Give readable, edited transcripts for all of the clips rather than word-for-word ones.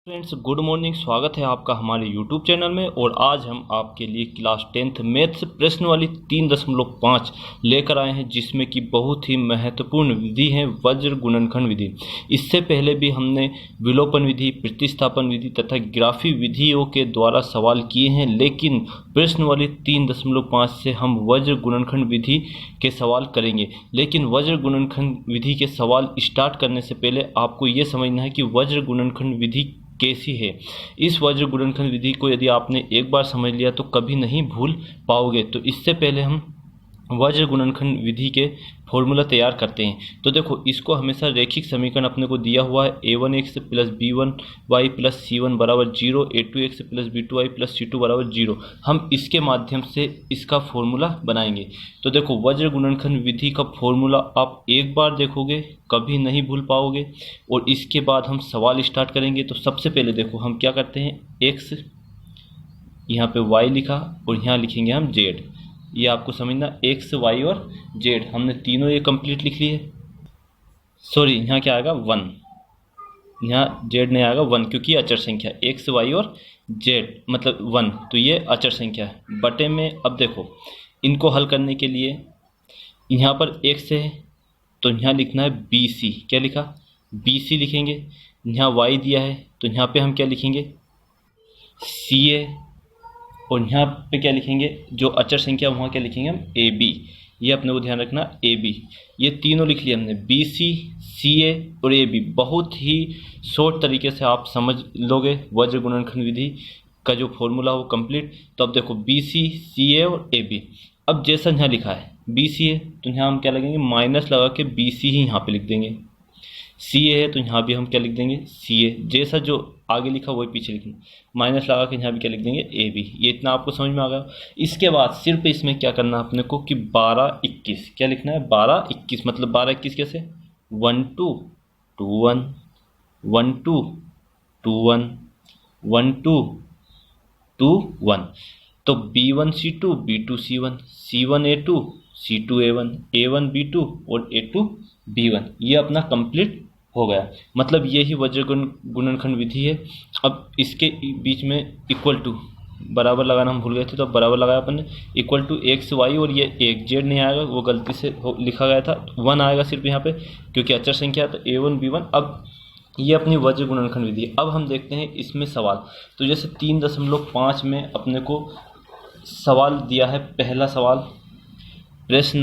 Friends, good morning. स्वागत है आपका हमारे यूट्यूब चैनल में। और आज हम आपके लिए क्लास 10th मैथ्स प्रश्न वाली 3.5 लेकर आए हैं, जिसमें कि बहुत ही महत्वपूर्ण विधि है वज्र गुणनखंड विधि। इससे पहले भी हमने विलोपन विधि, प्रतिस्थापन विधि तथा ग्राफी विधियों के द्वारा सवाल किए हैं, लेकिन प्रश्न वाली 3.5 से हम वज्र गुणनखंड विधि के सवाल करेंगे। लेकिन वज्र गुणनखंड विधि के सवाल स्टार्ट करने से पहले आपको ये समझना है कि वज्र गुणनखंड विधि कैसी है। इस वज्र गुणनखंड विधि को यदि आपने एक बार समझ लिया तो कभी नहीं भूल पाओगे। तो इससे पहले हम वज्र गुणनखंड विधि के फॉर्मूला तैयार करते हैं। तो देखो, इसको हमेशा रैखिक समीकरण अपने को दिया हुआ है a1x plus b1y plus c1 बराबर 0, a2x plus b2y plus c2 बराबर 0। हम इसके माध्यम से इसका फॉर्मूला बनाएंगे। तो देखो, वज्र गुणनखंड विधि का फॉर्मूला आप एक बार देखोगे कभी नहीं भूल पाओगे। और इसके बाद हम सवाल स्टार्ट करेंगे। तो सबसे पहले देखो, हम क्या करते हैं, x यहाँ पे y लिखा और यहाँ लिखेंगे हम z। ये आपको समझना, x, y और z हमने तीनों ये कंप्लीट लिख लिए। सॉरी, यहाँ क्या आएगा 1, यहाँ z नहीं आएगा 1, क्योंकि अचर संख्या x, y और z मतलब 1, तो ये अचर संख्या है बटे में। अब देखो, इनको हल करने के लिए यहाँ पर x है तो यहाँ लिखना है bc। क्या लिखा, bc लिखेंगे। यहाँ y दिया है तो यहाँ पे हम क्या लिखेंगे, ca। और यहाँ पे क्या लिखेंगे, जो अचर संख्या वहाँ क्या लिखेंगे हम ab। ये अपने को ध्यान रखना, ab। ये तीनों लिख लिए हमने, bc, ca और ab। बहुत ही शॉर्ट तरीके से आप समझ लोगे वज्र गुणनखंड विधि का जो फॉर्मूला हो कंप्लीट। तो अब देखो, bc, ca और ab। अब जैसा यहाँ लिखा है bc है तो यहाँ हम क्या लगेंगे, माइनस लगा के bc ही यहाँ पे लिख देंगे। ca है तो यहाँ भी हम क्या लिख देंगे, ca। जैसा जो आगे लिखा वही पीछे लिखेंगे, माइनस लगा के यहाँ भी क्या लिख देंगे, ab। ये इतना आपको समझ में आ गया। इसके बाद सिर्फ इसमें क्या करना है अपने को कि 12, 21 क्या लिखना है, 12, 21 मतलब 12, 21 कैसे, 1 2 2 1 1 2 2 1 1 2 2 1। तो b1 c2 b2 c1 c1 a2 c2 a1 a1 b2 और a2 b1। ये अपना कंप्लीट हो गया। मतलब ये ही वज्र गुणनखंड विधि है। अब इसके बीच में इक्वल टू बराबर लगाना हम भूल गए थे, तो अब बराबर लगाया अपन ने, इक्वल टू एक्स वाई। और ये एक जेड नहीं आएगा, वो गलती से लिखा गया था, 1 आएगा सिर्फ यहाँ पे क्योंकि अचर संख्या है, तो a1 b1। अब ये अपनी वज्र गुणनखंड विधि है। अब हम देखते हैं इसमें सवाल। तो जैसे 3.5 में अपने को सवाल दिया है। पहला सवाल प्रश्न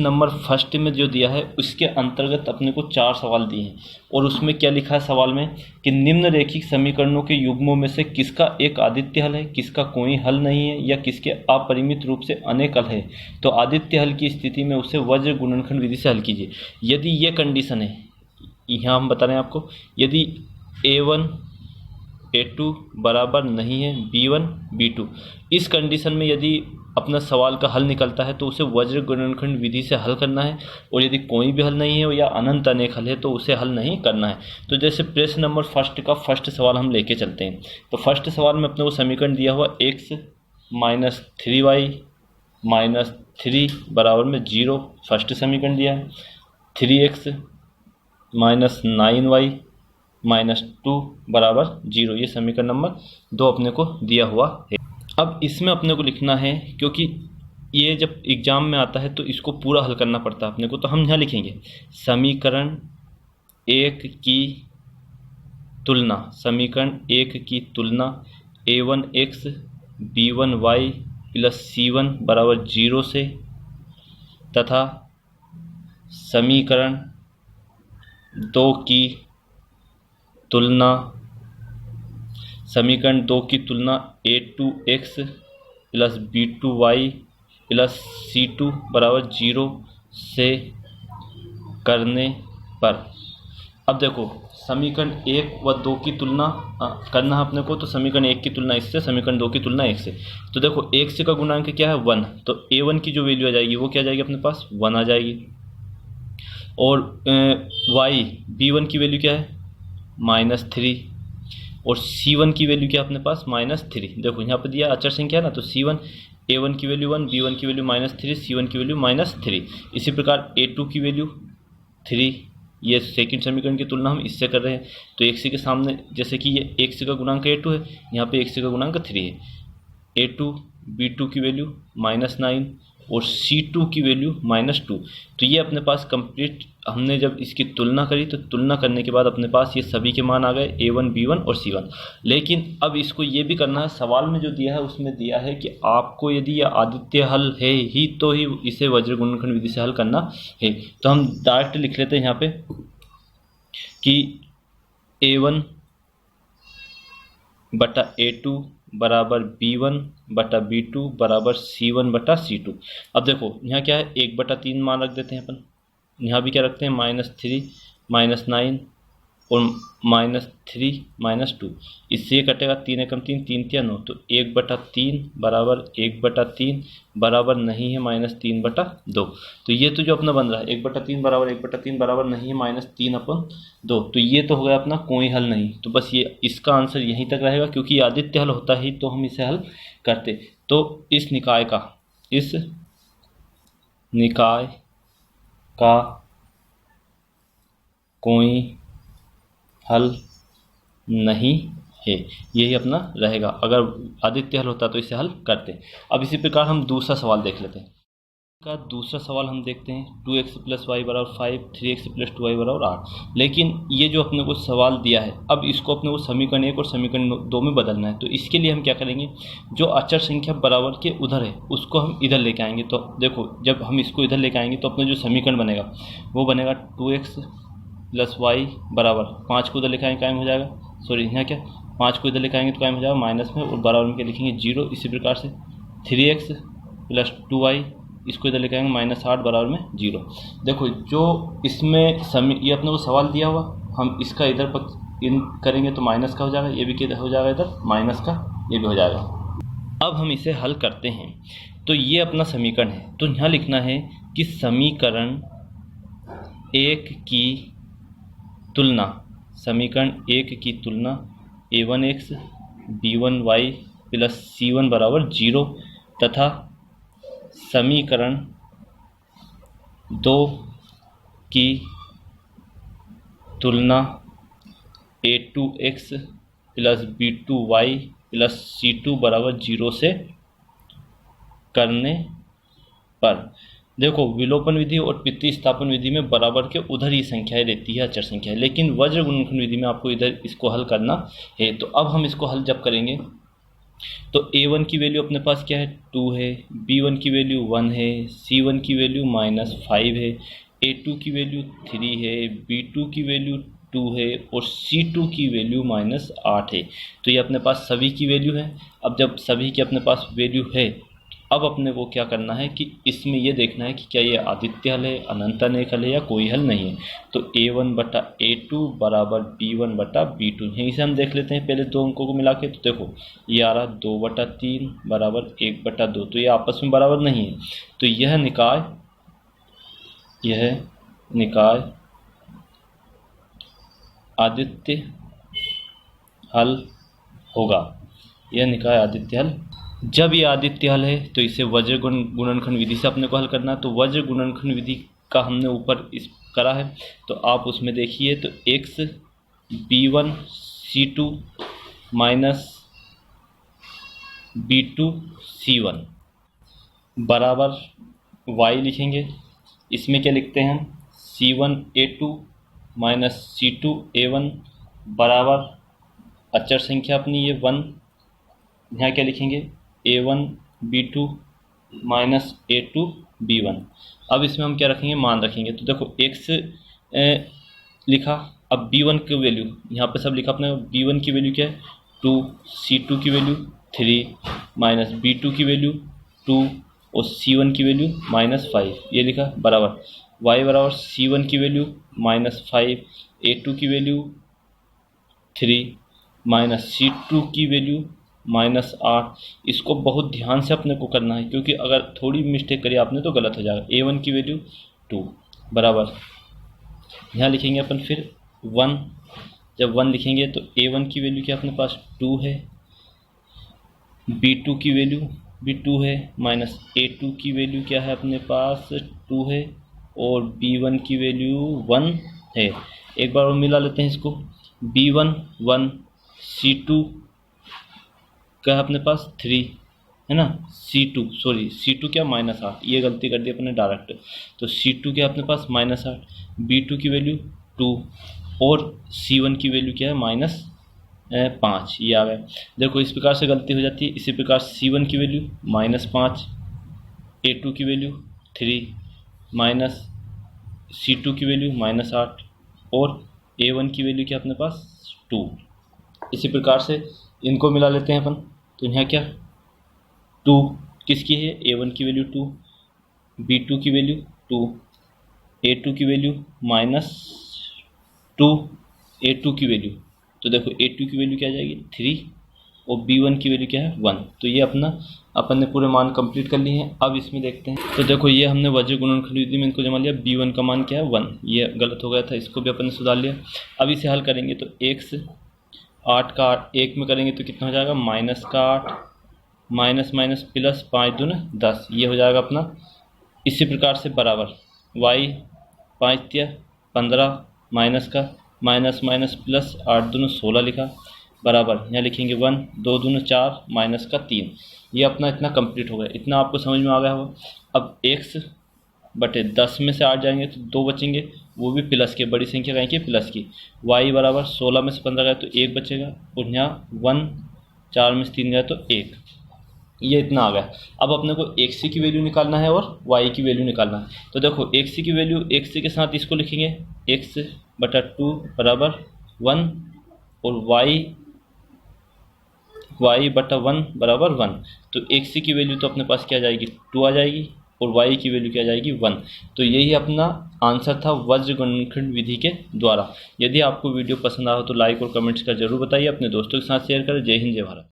नंबर फर्स्ट में जो दिया है उसके अंतर्गत अपने को 4 सवाल दिए हैं। और उसमें क्या लिखा है सवाल में कि निम्न रैखिक समीकरणों के युग्मों में से किसका एक आदित्य हल है, किसका कोई हल नहीं है, या किसके अपरिमित रूप से अनेक हल है। तो आदित्य हल की स्थिति में उसे वज्र गुणनखंड विधि से हल कीजिए। यदि ये कंडीशन है, यहाँ हम बता रहे हैं आपको, यदि a1 a2 बराबर नहीं है b1 b2, इस कंडीशन में यदि अपना सवाल का हल निकलता है तो उसे वज्र गुणनखंड विधि से हल करना है। और यदि कोई भी हल नहीं है या अनंत अनेक हल है तो उसे हल नहीं करना है। तो जैसे प्रश्न नंबर फर्स्ट का फर्स्ट सवाल हम लेके चलते हैं। तो फर्स्ट सवाल में अपने को समीकरण दिया हुआ x माइनस 3y माइनस 3 बराबर में 0, फर्स्ट समीकरण दिया है। 3x माइनस 9y माइनस 2 बराबर 0, ये समीकरण नंबर 2 अपने को दिया हुआ है। अब इसमें अपने को लिखना है, क्योंकि ये जब एग्जाम में आता है तो इसको पूरा हल करना पड़ता है अपने को। तो हम यहाँ लिखेंगे समीकरण 1 की तुलना, a1x b1y प्लस c1 बराबर 0 से, तथा समीकरण 2 की तुलना a2x plus b2y plus c2 बराबर 0 से करने पर। अब देखो, समीकरण 1 व 2 की तुलना करना है अपने को। तो समीकरण 1 की तुलना इससे, समीकरण 2 की तुलना 1 से। तो देखो, 1 से का गुणांक क्या है 1, तो a1 की जो वैल्यू आ जाएगी वो क्या आ जाएगी अपने पास, 1 आ जाएगी। और y b1 की वैल्यू क्या है, -3। और c1 की वैल्यू क्या अपने पास, -3। देखो यहाँ पे दिया अचर संख्या है ना, तो c1 a1 की वैल्यू 1, b1 की वैल्यू -3, c1 की वैल्यू -3। इसी प्रकार a2 की वैल्यू 3, ये सेकंड समीकरण की तुलना हम इससे कर रहे हैं। तो एक्स के सामने जैसे कि ये एक्स का गुणांक a2 है, यहाँ पे एक्स का गुणांक 3 है। a2 b2 की वैल्यू -9 और c2 की वैल्यू -2। तो ये अपने पास कंप्लीट हमने जब इसकी तुलना करी तो तुलना करने के बाद अपने पास ये सभी के मान आ गए a1 b1 और c1। लेकिन अब इसको ये भी करना है, सवाल में जो दिया है उसमें दिया है कि आपको यदि यह आदित्य हल है ही तो ही इसे वज्र गुणनखंड विधि से हल करना है। तो हम डायरेक्ट लिख लेते हैं यहाँ पे कि a1 बटा a2 बराबर b1 बटा b2 बराबर c1 बटा c2। अब देखो यहाँ क्या है, 1/3 मान रख देते हैं अपन। यहाँ भी क्या रखते हैं, -3 -9 और -3 -2। इससे ये कटेगा, 3 एकम 3 3 तिया 9, तो 1/3 बराबर 1/3 बराबर नहीं है -3/2। तो ये तो जो अपना बन रहा है 1/3 बराबर 1/3 बराबर नहीं है -3/2। तो ये तो हो गया अपना कोई हल नहीं। तो बस ये इसका आंसर यहीं तक रहेगा, क्योंकि आदित्य हल होता ही तो हम इसे हल करते। तो इस निकाय का कोई हल नहीं है, यही अपना रहेगा। अगर आदित्य हल होता तो इसे हल करते। अब इसी प्रकार हम दूसरा सवाल देख लेते हैं। का दूसरा सवाल हम देखते हैं, 2x + y बराबर 5, 3x + 2y बराबर 8। लेकिन ये जो अपने को सवाल दिया है, अब इसको अपने को समीकरण 1 और समीकरण 2 में बदलना है। तो इसके लिए हम क्या करेंगे, जो अचर संख्या बराबर के उधर है उसको हम इधर लेके आएंगे। तो देखो जब हम इसको इधर लेके आएंगे तो अपना जो समीकरण बनेगा वो बनेगा 2x + y बराबर 5 को इधर लेके आएंगे कायम हो जाएगा, सॉरी यहाँ क्या 5 को इधर लेके आएंगे तो कायम हो जाएगा माइनस में, और बराबर में क्या लिखेंगे 0। इसी प्रकार से 3x + 2y इसको इधर लेके आएंगे -8 बराबर में 0। देखो जो इसमें ये अपने को सवाल दिया हुआ, हम इसका इधर पक्ष इन करेंगे तो माइनस का हो जाएगा, ये भी किधर हो जाएगा इधर माइनस का, ये भी हो जाएगा। अब हम इसे हल करते हैं। तो ये अपना समीकरण है, तो यहाँ लिखना है कि समीकरण 1 की तुलना a1x b1y + c1 बराबर 0 तथा समीकरण 2 की तुलना a2x + b2y + c2 बराबर 0 से करने पर, देखो विलोपन विधि और प्रतिस्थापन विधि में बराबर के उधर ही संख्याएं रहती है, अचर संख्याएं, लेकिन वज्र गुणनखंड विधि में आपको इधर इसको हल करना है। तो अब हम इसको हल जब करेंगे तो a1 की वैल्यू अपने पास क्या है 2 है, b1 की वैल्यू 1 है, c1 की वैल्यू -5 है, a2 की वैल्यू 3 है, b2 की वैल्यू 2 है और c2 की वैल्यू -8 है। तो ये अपने पास सभी की वैल्यू है। अब जब सभी की अपने पास वैल्यू है, अब अपने को क्या करना है कि इसमें ये देखना है कि क्या ये आदित्य हल है, अनंत अनेक हल है या कोई हल नहीं है। तो a1 बटा a2 बराबर b1 बटा b2, यहीं से हम देख लेते हैं पहले दो अंकों को मिला के। तो देखो ये आ रहा 2/3 बराबर 1/2, तो ये आपस में बराबर नहीं है। तो यह निकाय आदित्य हल होगा। यह निकाय आदित्य हल, जब ये आदित्य हल है तो इसे वज्र गुणनखंड विधि से अपने को हल करना है। तो वज्र गुणनखंड विधि का हमने ऊपर इस करा है, तो आप उसमें देखिए तो x b1 c2 minus b2 c1 बराबर y लिखेंगे। इसमें क्या लिखते हैं हम c1 a2 minus c2 a1 बराबर अचर संख्या अपनी ये 1, यहाँ क्या लिखेंगे a1 b2 minus a2 b1। अब इसमें हम क्या रखेंगे, मान रखेंगे। तो देखो x लिखा, अब b1 की वैल्यू यहाँ पे सब लिखा अपने। b1 की वैल्यू क्या है 2, c2 की वैल्यू 3 माइनस b2 की वैल्यू 2 और c1 की वैल्यू -5, ये लिखा बराबर y बराबर c1 की वैल्यू -5, a2 की वैल्यू 3 माइनस c2 की वैल्यू -8। इसको बहुत ध्यान से अपने को करना है, क्योंकि अगर थोड़ी मिस्टेक करी आपने तो गलत हो जाएगा। a1 की वैल्यू 2 बराबर, यहाँ लिखेंगे अपन फिर 1। जब 1 लिखेंगे तो a1 की वैल्यू क्या अपने पास 2 है, b2 की वैल्यू भी 2 है, माइनस a2 की वैल्यू क्या है अपने पास 2 है, और b1 की वैल्यू 1 है। एक बार और मिला लेते हैं इसको। B1 1, C2 क्या है अपने पास 3 है ना, C2 क्या -8, ये गलती कर दी अपने डायरेक्ट। तो C2 क्या है अपने पास -8, B2 की वैल्यू 2 और C1 की वैल्यू क्या है -5, ये आ गया। देखो इस प्रकार से गलती हो जाती है। इसी प्रकार C1 की वैल्यू -5, A2 की वैल्यू 3 माइनस C2 की वैल्यू -8 और A1 की वैल्यू क्या अपने पास 2। इसी प्रकार से इनको मिला लेते हैं अपन। तो यहाँ क्या 2 किसकी है, A1 की वैल्यू 2, B2 की वैल्यू 2, A2 की वैल्यू -2, A2 की वैल्यू, तो देखो A2 की वैल्यू क्या आ जाएगी 3 और B1 की वैल्यू क्या है 1। तो ये अपन ने पूरे मान कंप्लीट कर लिए हैं। अब इसमें देखते हैं। तो देखो ये हमने वज्र गुणनखंड विधि में इनको जमा लिया। B1 का मान क्या है 1, ये गलत हो गया था, इसको भी अपन ने सुधार लिया। अब इसे हल करेंगे तो 8 का 1 में करेंगे तो कितना हो जाएगा -8 माइनस माइनस प्लस 5 दूनी 10, ये हो जाएगा अपना। इसी प्रकार से बराबर y 5 तिया 15 माइनस का माइनस माइनस प्लस 8 दूनी 16 लिखा, बराबर यहाँ लिखेंगे 1 2 दूनी 4 माइनस का 3। ये अपना इतना कंप्लीट हो गया। इतना आपको समझ में आ गया होगा। अब x बटे 10 में से 8 जाएंगे तो 2 बचेंगे, वो भी प्लस के, बड़ी संख्या कहेंगे प्लस की। y बराबर 16 में से 15 गया तो 1 बचेगा और यहाँ 1 4 में से 3 गया तो 1। ये इतना आ गया। अब अपने को x की वैल्यू निकालना है और y की वैल्यू निकालना है। तो देखो x की वैल्यू x के साथ इसको लिखेंगे x बटा 2 बराबर 1 और y बटा 1 बराबर 1। तो x की वैल्यू तो अपने पास क्या आ जाएगी 2 आ जाएगी और y की वैल्यू क्या आ जाएगी 1। तो यही अपना आंसर था वज्र गुणनखंड विधि के द्वारा। यदि आपको वीडियो पसंद आया हो तो लाइक और कमेंट्स कर जरूर बताइए, अपने दोस्तों के साथ शेयर करें। जय हिंद जय भारत।